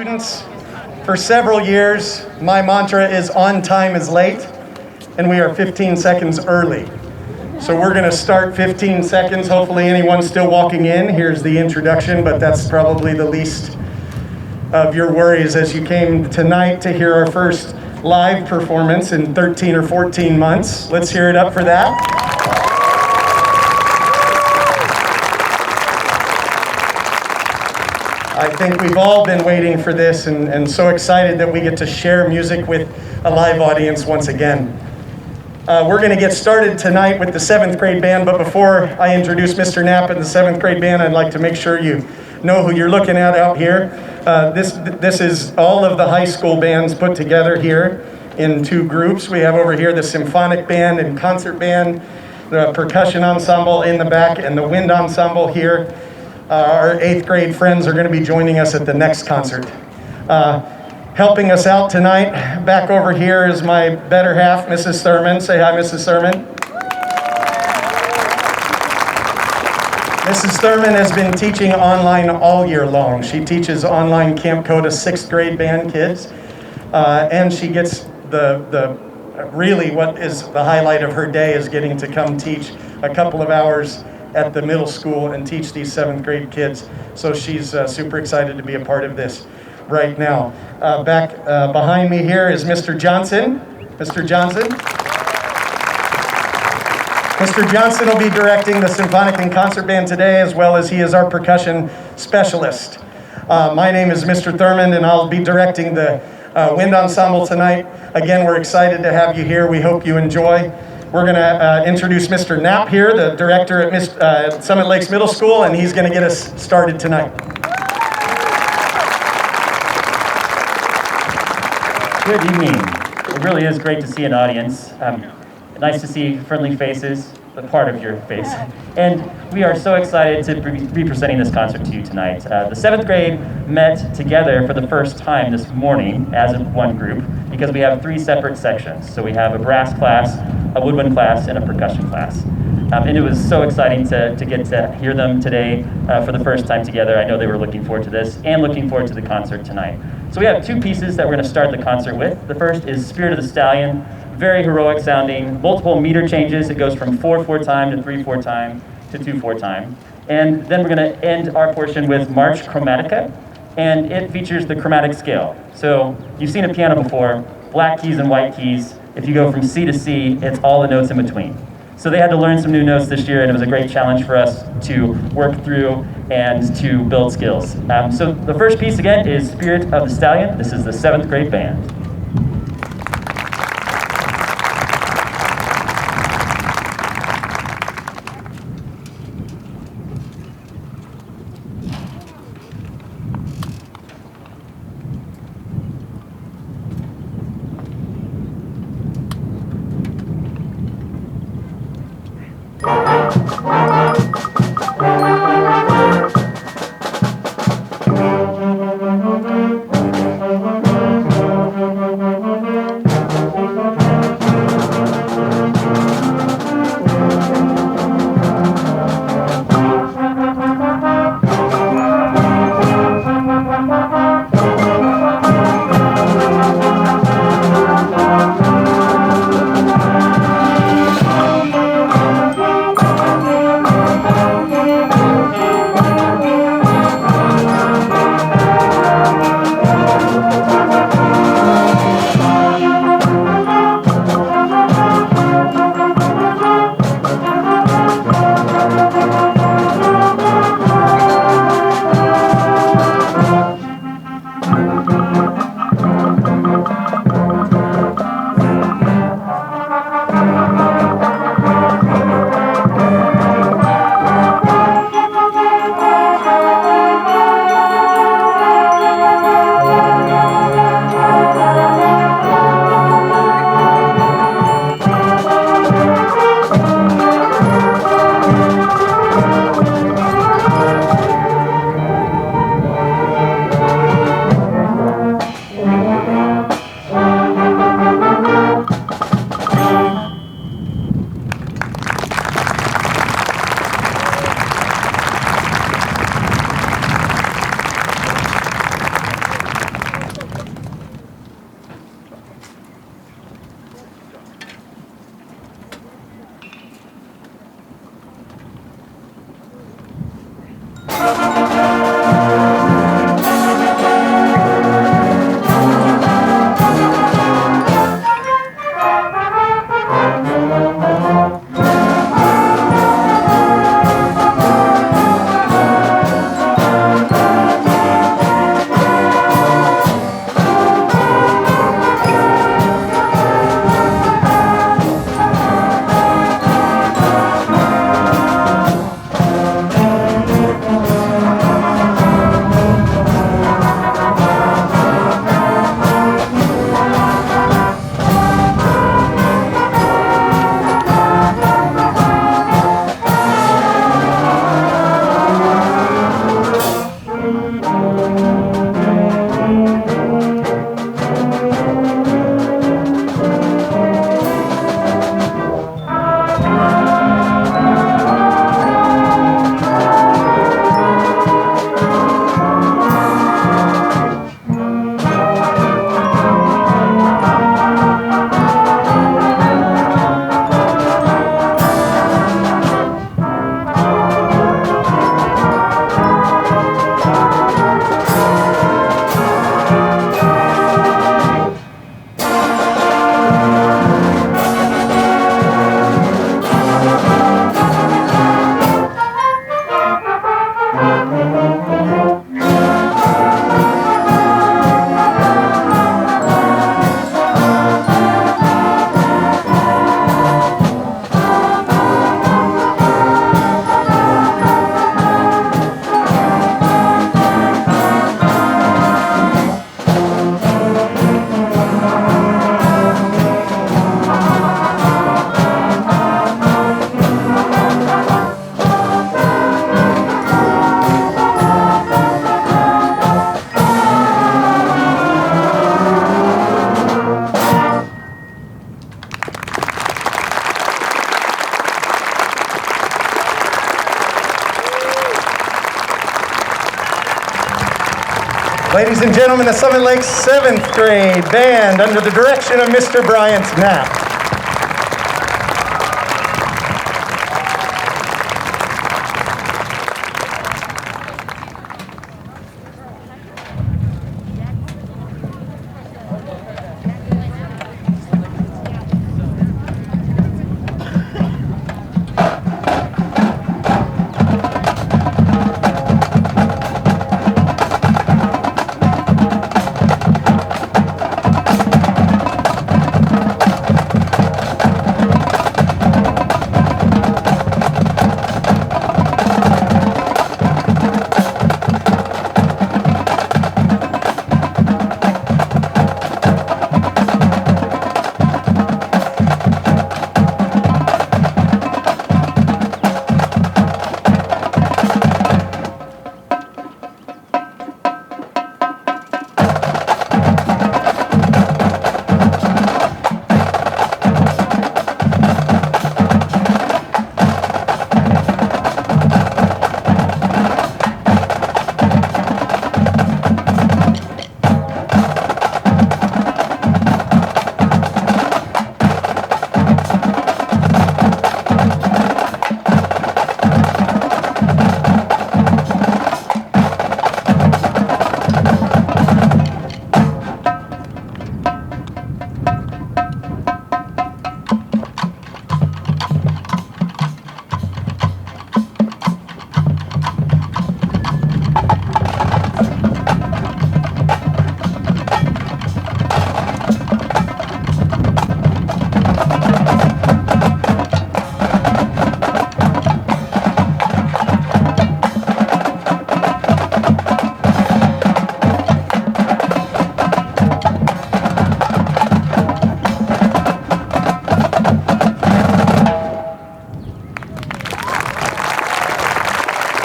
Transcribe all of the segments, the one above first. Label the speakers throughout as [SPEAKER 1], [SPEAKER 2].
[SPEAKER 1] students. For several years, my mantra is on time is late, and we are 15 seconds early. So we're going to start 15 seconds. Hopefully anyone's still walking in. Here's the introduction, but that's probably the least of your worries as you came tonight to hear our first live performance in 13 or 14 months. Let's hear it up for that. I think we've all been waiting for this and so excited that we get to share music with a live audience once again. We're going to get started tonight with the 7th grade band, but before I introduce Mr. Knapp and the 7th grade band, I'd like to make sure you know who you're looking at out here. This is all of the high school bands put together here in 2 groups. We have over here the Symphonic band and concert band, the percussion ensemble in the back, and the wind ensemble here. Our 8th grade friends are going to be joining us at the next concert. Helping us out tonight, back over here is my better half, Mrs. Thurman. Say hi, Mrs. Thurman. Mrs. Thurman has been teaching online all year long. She teaches online Camp Coda 6th grade band kids, and she gets really what is the highlight of her day is getting to come teach a couple of hours at the middle school and teach these 7th grade kids. So she's super excited to be a part of this right now. Back behind me here is Mr. Johnson. Mr. Johnson. Mr. Johnson will be directing the Symphonic and Concert Band today, as well as he is our percussion specialist. My name is Mr. Thurman, and I'll be directing the wind ensemble tonight. Again, we're excited to have you here. We hope you enjoy. We're going to introduce Mr. Knapp here, the director at Summit Lakes Middle School, and he's going to get us started tonight.
[SPEAKER 2] Good evening. It really is great to see an audience. Nice to see friendly faces, a part of your face. And we are so excited to be presenting this concert to you tonight. The 7th grade met together for the first time this morning as one group because we have 3 separate sections. So we have a brass class, a woodwind class, and a percussion class. And it was so exciting to get to hear them today for the first time together. I know they were looking forward to this and looking forward to the concert tonight. So we have 2 pieces that we're going to start the concert with. The first is Spirit of the Stallion, very heroic sounding, multiple meter changes. It goes from 4/4 time to 3/4 time to 2/4 time. And then we're going to end our portion with March Chromatica, and it features the chromatic scale. So you've seen a piano before, black keys and white keys. If you go from C to C, it's all the notes in between. So they had to learn some new notes this year, and it was a great challenge for us to work through and to build skills. So the first piece, again, is Spirit of the Stallion. This is the 7th grade band.
[SPEAKER 1] Ladies and gentlemen, the Summit Lakes 7th grade band under the direction of Mr. Bryant Knapp.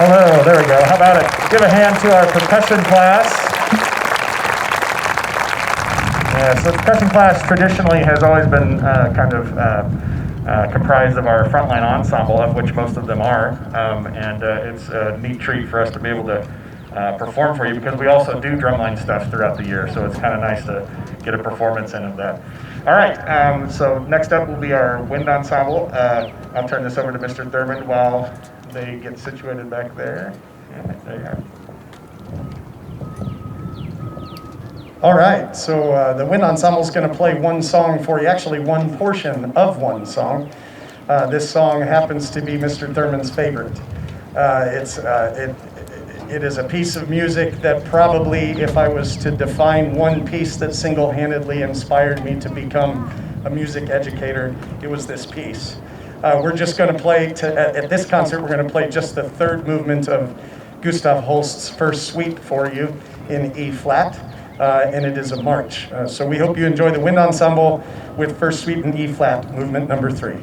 [SPEAKER 1] Hello, there we go. How about it? Give a hand to our percussion class. Yeah, so the percussion class traditionally has always been comprised of our frontline ensemble, of which most of them are, and it's a neat treat for us to be able to perform for you because we also do drumline stuff throughout the year, so it's kind of nice to get a performance in of that. All right, so next up will be our wind ensemble. I'll turn this over to Mr. Thurman while they get situated back there. Yeah, there you are. All right, so the wind ensemble is going to play one song for you, actually one portion of one song. This song happens to be Mr. Thurman's favorite. It is a piece of music that probably, if I was to define one piece that single-handedly inspired me to become a music educator, it was this piece. We're just going to play, at this concert, we're going to play just the third movement of Gustav Holst's First Suite for you in E flat, and it is a march. So we hope you enjoy the wind ensemble with First Suite in E flat, movement number 3.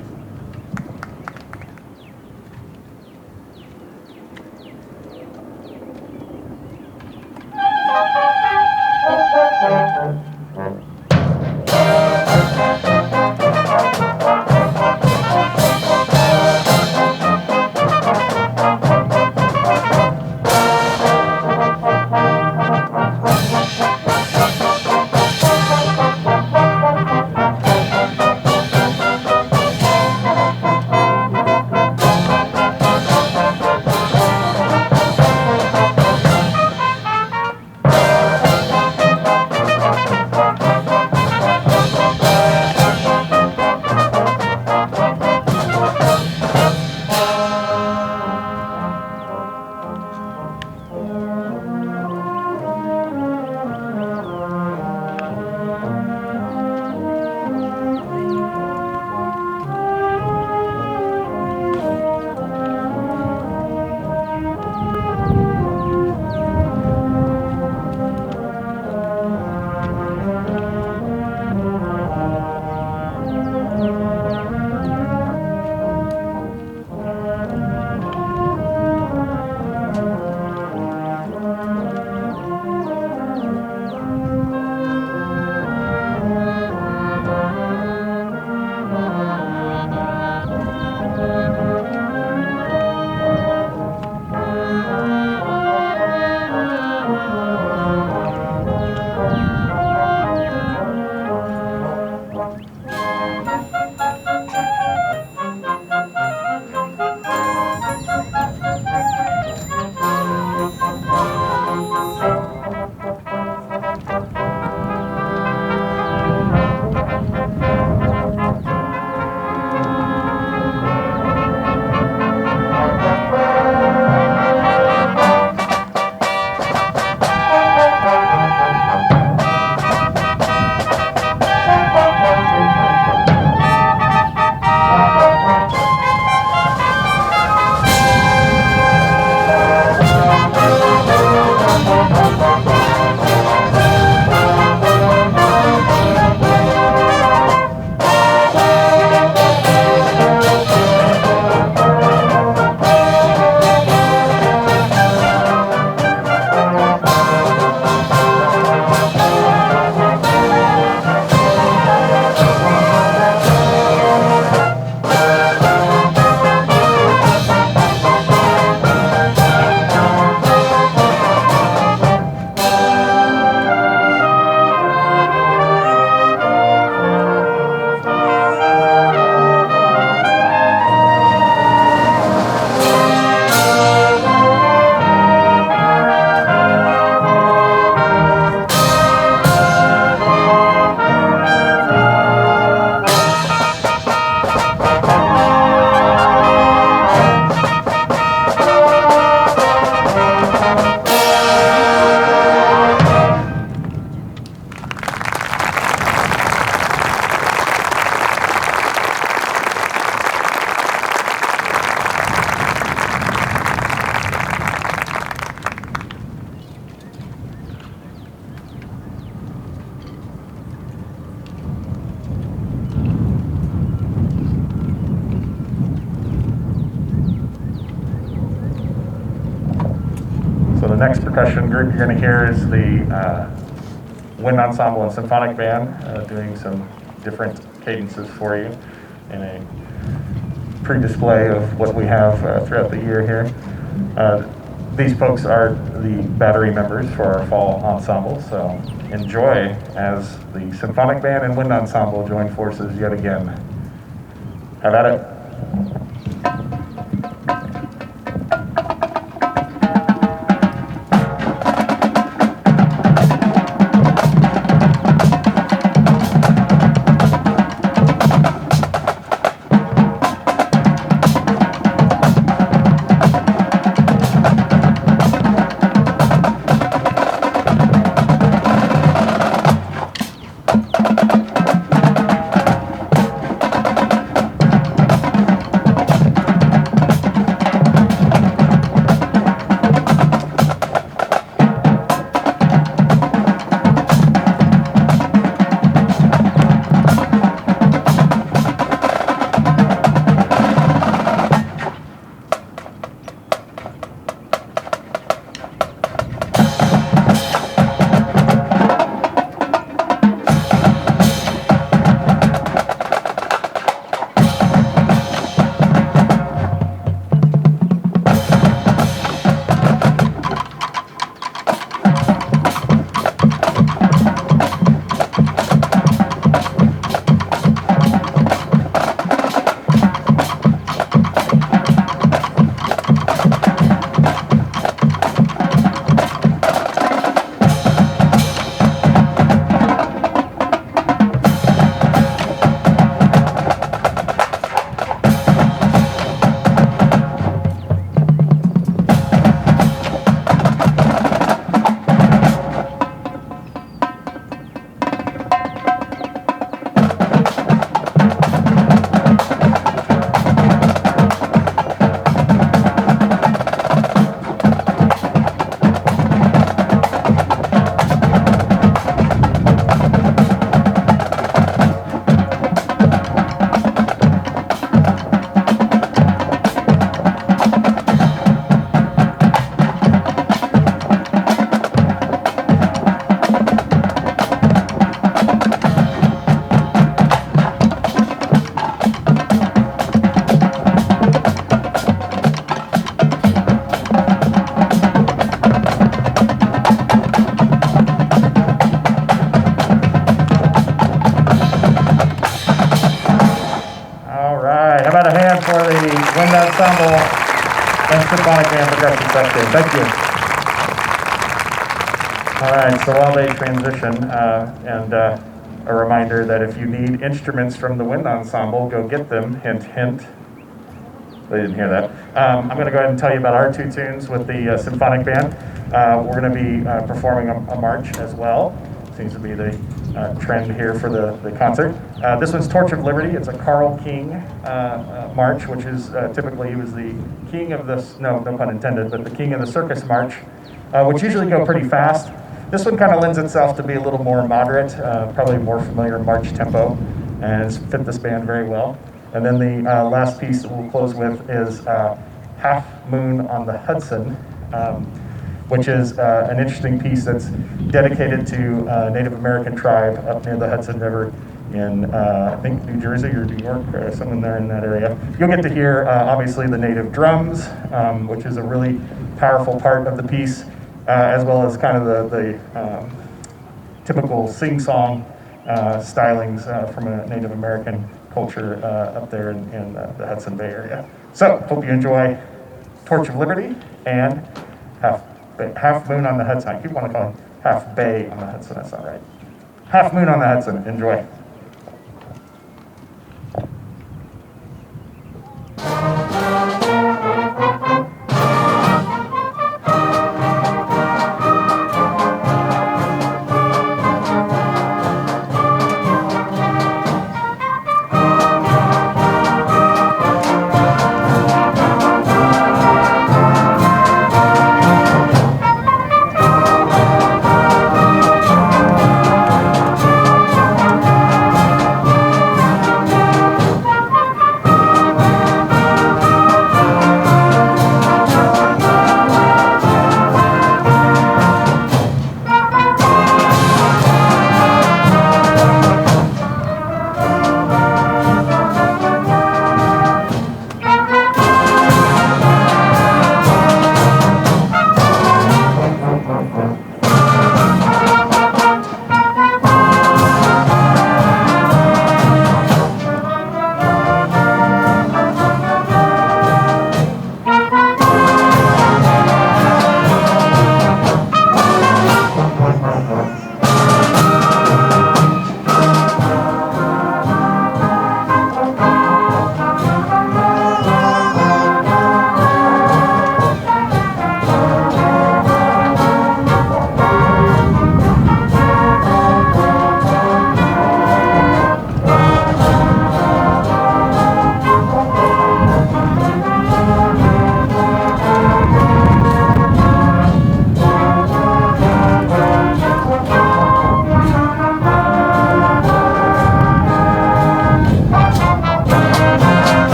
[SPEAKER 3] percussion group you're going to hear is the wind ensemble and symphonic band, doing some different cadences for you in a pre-display of what we have throughout the year here. These folks are the battery members for our fall ensemble, so enjoy as the symphonic band and wind ensemble join forces yet again. Have at it. Wind ensemble and symphonic band percussion section. Thank you. All right, so while they transition, and a reminder that if you need instruments from the wind ensemble, go get them. Hint, hint. They didn't hear that. I'm going to go ahead and tell you about our two tunes with the symphonic band. We're going to be performing a march as well. Seems to be the trend here for the concert. This one's Torch of Liberty. It's a Carl King march, which is typically he was the king of the, no pun intended, but the king of the circus march, which usually go pretty fast. This one kind of lends itself to be a little more moderate, probably more familiar march tempo, and it's fit this band very well. And then the last piece that we'll close with is Half Moon on the Hudson, which is an interesting piece that's dedicated to a Native American tribe up near the Hudson River in, I think, New Jersey or New York, or somewhere there in that area. You'll get to hear, obviously, the native drums, which is a really powerful part of the piece, as well as kind of the typical sing-song stylings from a Native American culture up there in the Hudson Bay area. So, hope you enjoy Torch of Liberty and Half Moon on the Hudson. I keep wanting to call it Half Bay on the Hudson, that's not right. Half Moon on the Hudson, enjoy.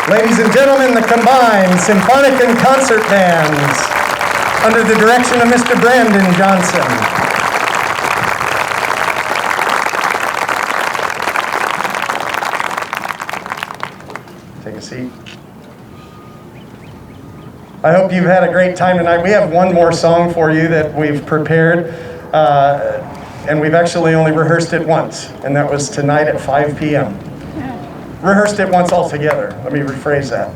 [SPEAKER 1] Ladies and gentlemen, the combined Symphonic and Concert Bands, under the direction of Mr. Brandon Johnson. Take a seat. I hope you've had a great time tonight. We have one more song for you that we've prepared, and we've actually only rehearsed it once, and that was tonight at 5 p.m. Rehearsed it once altogether. Let me rephrase that.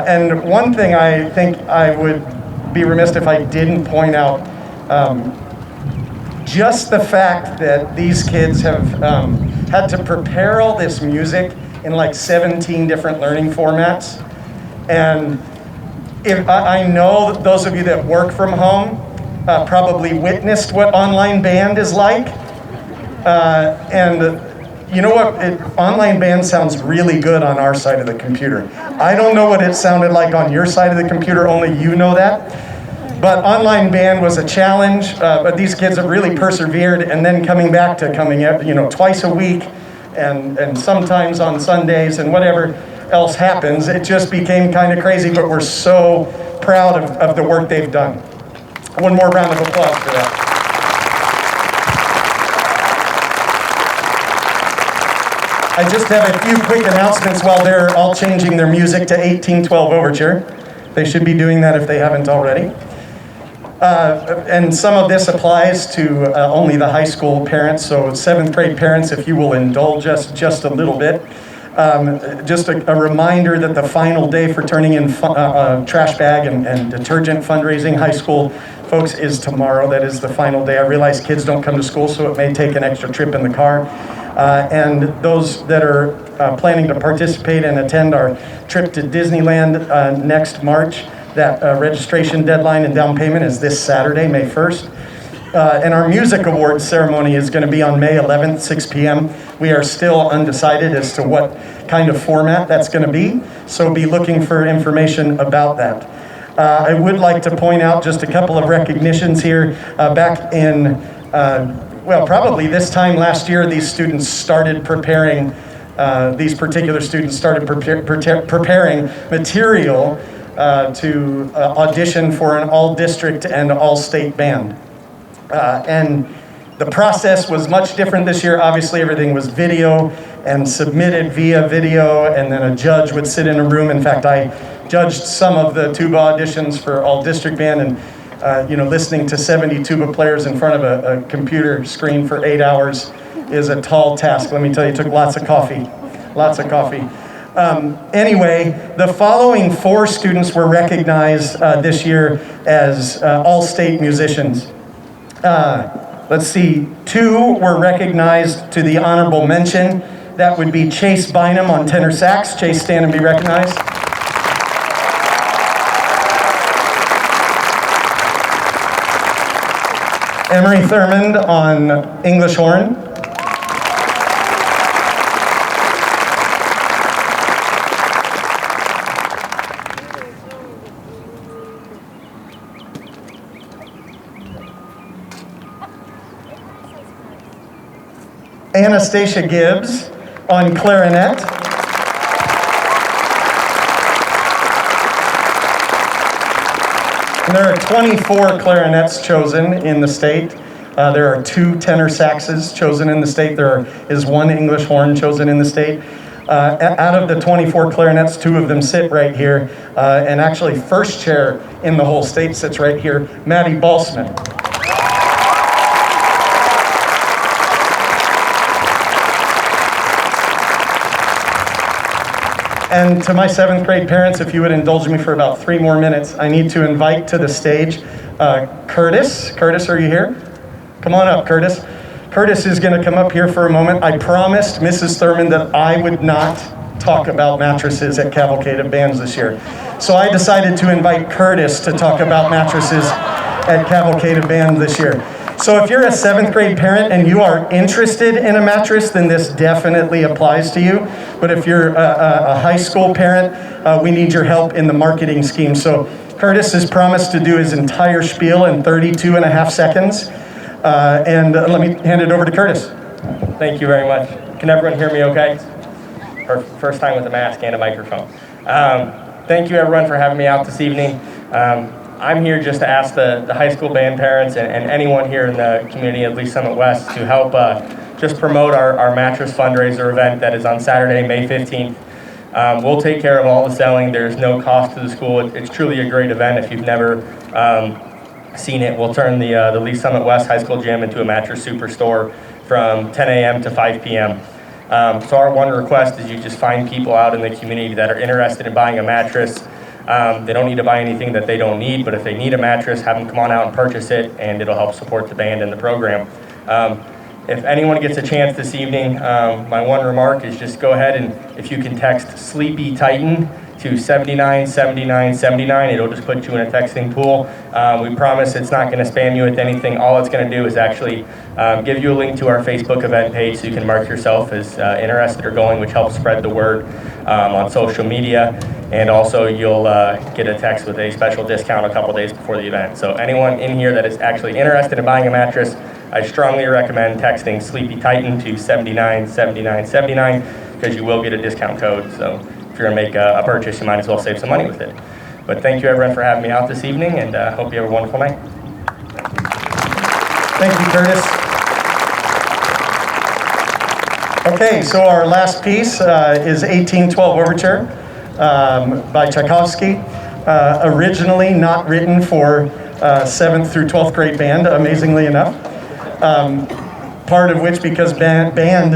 [SPEAKER 1] And one thing I think I would be remiss if I didn't point out, just the fact that these kids have had to prepare all this music in like 17 different learning formats. And if I know that those of you that work from home probably witnessed what online band is like. And you know what? Online band sounds really good on our side of the computer. I don't know what it sounded like on your side of the computer, only you know that. But online band was a challenge, but these kids have really persevered, and then coming back to twice a week, and sometimes on Sundays and whatever else happens, it just became kind of crazy, but we're so proud of the work they've done. One more round of applause for that. I just have a few quick announcements while they're all changing their music to 1812 Overture. They should be doing that if they haven't already. And some of this applies to only the high school parents, so 7th grade parents, if you will indulge us just a little bit. Just a reminder that the final day for turning in trash bag and detergent fundraising high school folks is tomorrow. That is the final day. I realize kids don't come to school, so it may take an extra trip in the car. And those that are planning to participate and attend our trip to Disneyland next March, that registration deadline and down payment is this Saturday, May 1st. And our music awards ceremony is going to be on May 11th, 6 p.m. We are still undecided as to what kind of format that's going to be, so be looking for information about that. I would like to point out just a couple of recognitions here. Back in, probably this time last year, these students started preparing, these particular students started preparing material to audition for an all-district and all-state band. And the process was much different this year. Obviously, everything was video and submitted via video, and then a judge would sit in a room. In fact, I judged some of the tuba auditions for all-district band, and listening to 70 tuba players in front of a computer screen for 8 hours is a tall task. Let me tell you, it took lots of coffee, lots of coffee. Anyway, the following 4 students were recognized this year as all-state musicians. Let's see, 2 were recognized to the honorable mention. That would be Chase Bynum on tenor sax. Chase, stand and be recognized. Emery Thurmond on English horn. Anastasia Gibbs on clarinet. And there are 24 clarinets chosen in the state. There are 2 tenor saxes chosen in the state. There is 1 English horn chosen in the state. Out of the 24 clarinets, 2 of them sit right here. And actually, first chair in the whole state sits right here, Maddie Balsman. And to my 7th grade parents, if you would indulge me for about 3 more minutes, I need to invite to the stage Curtis. Curtis, are you here? Come on up, Curtis. Curtis is going to come up here for a moment. I promised Mrs. Thurman that I would not talk about mattresses at Cavalcade Bands this year. So I decided to invite Curtis to talk about mattresses at Cavalcade Band this year. So if you're a 7th grade parent and you are interested in a mattress, then this definitely applies to you. But if you're a high school parent, we need your help in the marketing scheme. So Curtis has promised to do his entire spiel in 32 and a half seconds. And let me hand it over to Curtis.
[SPEAKER 4] Thank you very much. Can everyone hear me okay? First time with a mask and a microphone. Thank you everyone for having me out this evening. I'm here just to ask the high school band parents and anyone here in the community of Lee Summit West to help just promote our mattress fundraiser event that is on Saturday, May 15th. We'll take care of all the selling. There's no cost to the school. It's truly a great event. If you've never seen it, we'll turn the Lee Summit West High School gym into a mattress superstore from 10 a.m. to 5 p.m. So our one request is you just find people out in the community that are interested in buying a mattress. They don't need to buy anything that they don't need, but if they need a mattress, have them come on out and purchase it, and it'll help support the band and the program. If anyone gets a chance this evening, my one remark is just go ahead and if you can text Sleepy Titan to 797979, it'll just put you in a texting pool. We promise it's not going to spam you with anything. All it's going to do is actually give you a link to our Facebook event page so you can mark yourself as interested or going, which helps spread the word on social media. And also you'll get a text with a special discount a couple days before the event. So anyone in here that is actually interested in buying a mattress, I strongly recommend texting Sleepy Titan to 797979 because you will get a discount code. So if you're going to make a purchase, you might as well save some money with it. But thank you everyone for having me out this evening, and hope you have a wonderful night.
[SPEAKER 1] Thank you, Curtis. Okay, so our last piece is 1812 Overture by Tchaikovsky. Originally not written for 7th through 12th grade band, amazingly enough. Part of which because band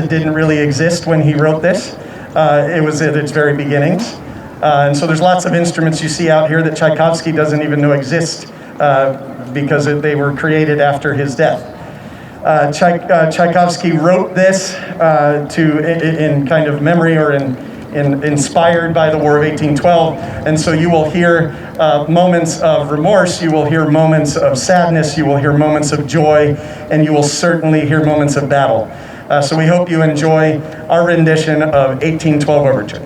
[SPEAKER 1] didn't really exist when he wrote this. It was at its very beginnings. And so there's lots of instruments you see out here that Tchaikovsky doesn't even know exist because they were created after his death. Tchaikovsky wrote this in kind of memory or inspired by the War of 1812, and so you will hear moments of remorse, you will hear moments of sadness, you will hear moments of joy, and you will certainly hear moments of battle. So we hope you enjoy our rendition of 1812 Overture.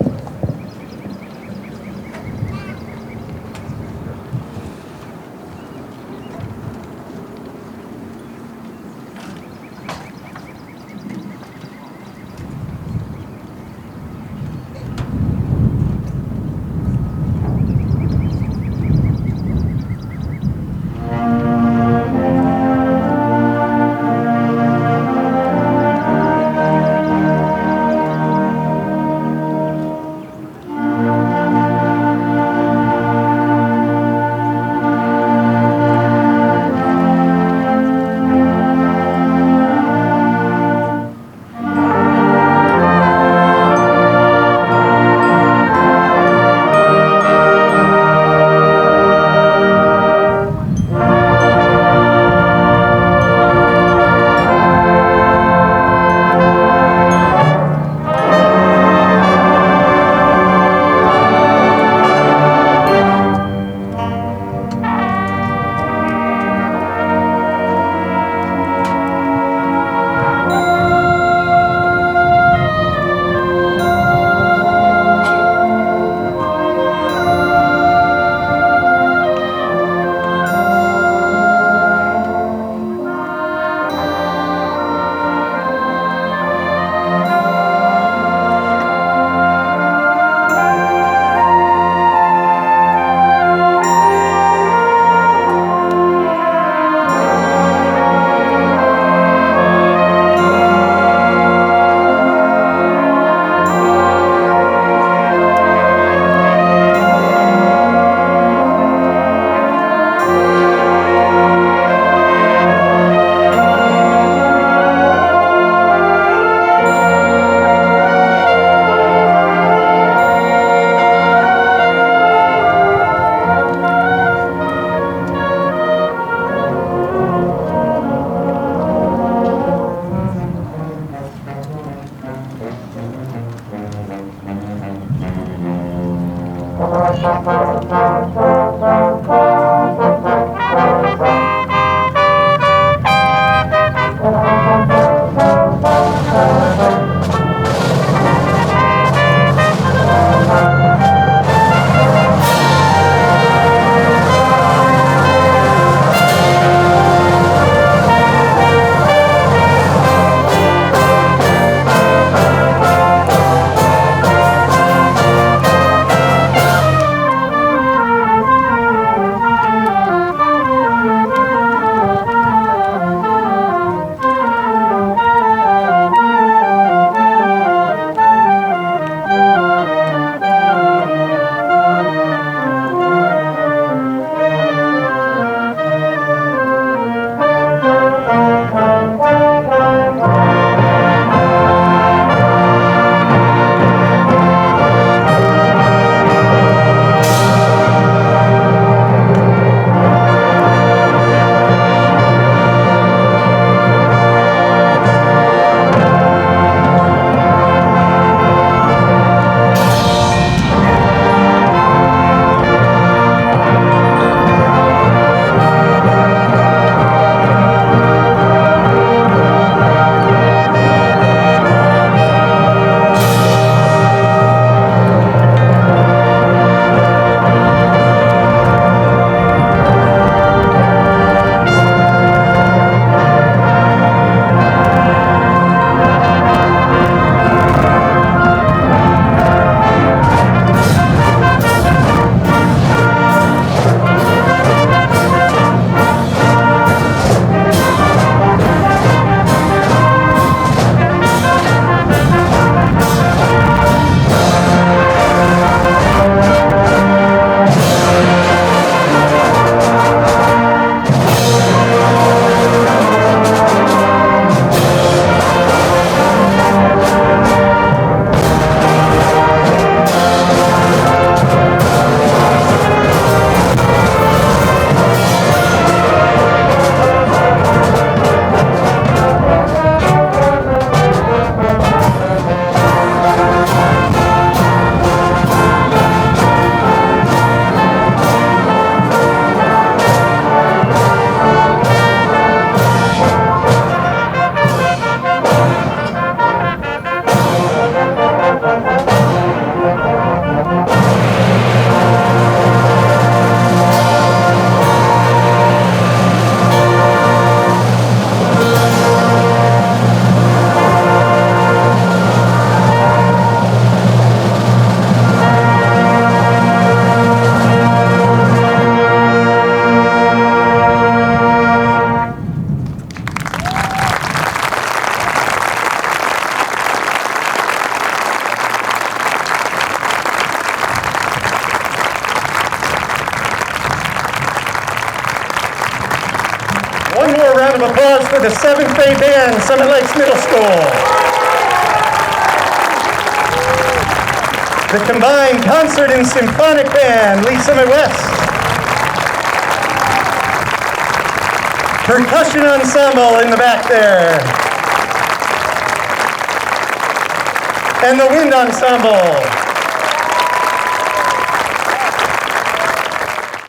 [SPEAKER 1] the 7th grade band, Summit Lakes Middle School. The combined concert and symphonic band, Lee Summit West. Percussion ensemble in the back there. And the wind ensemble.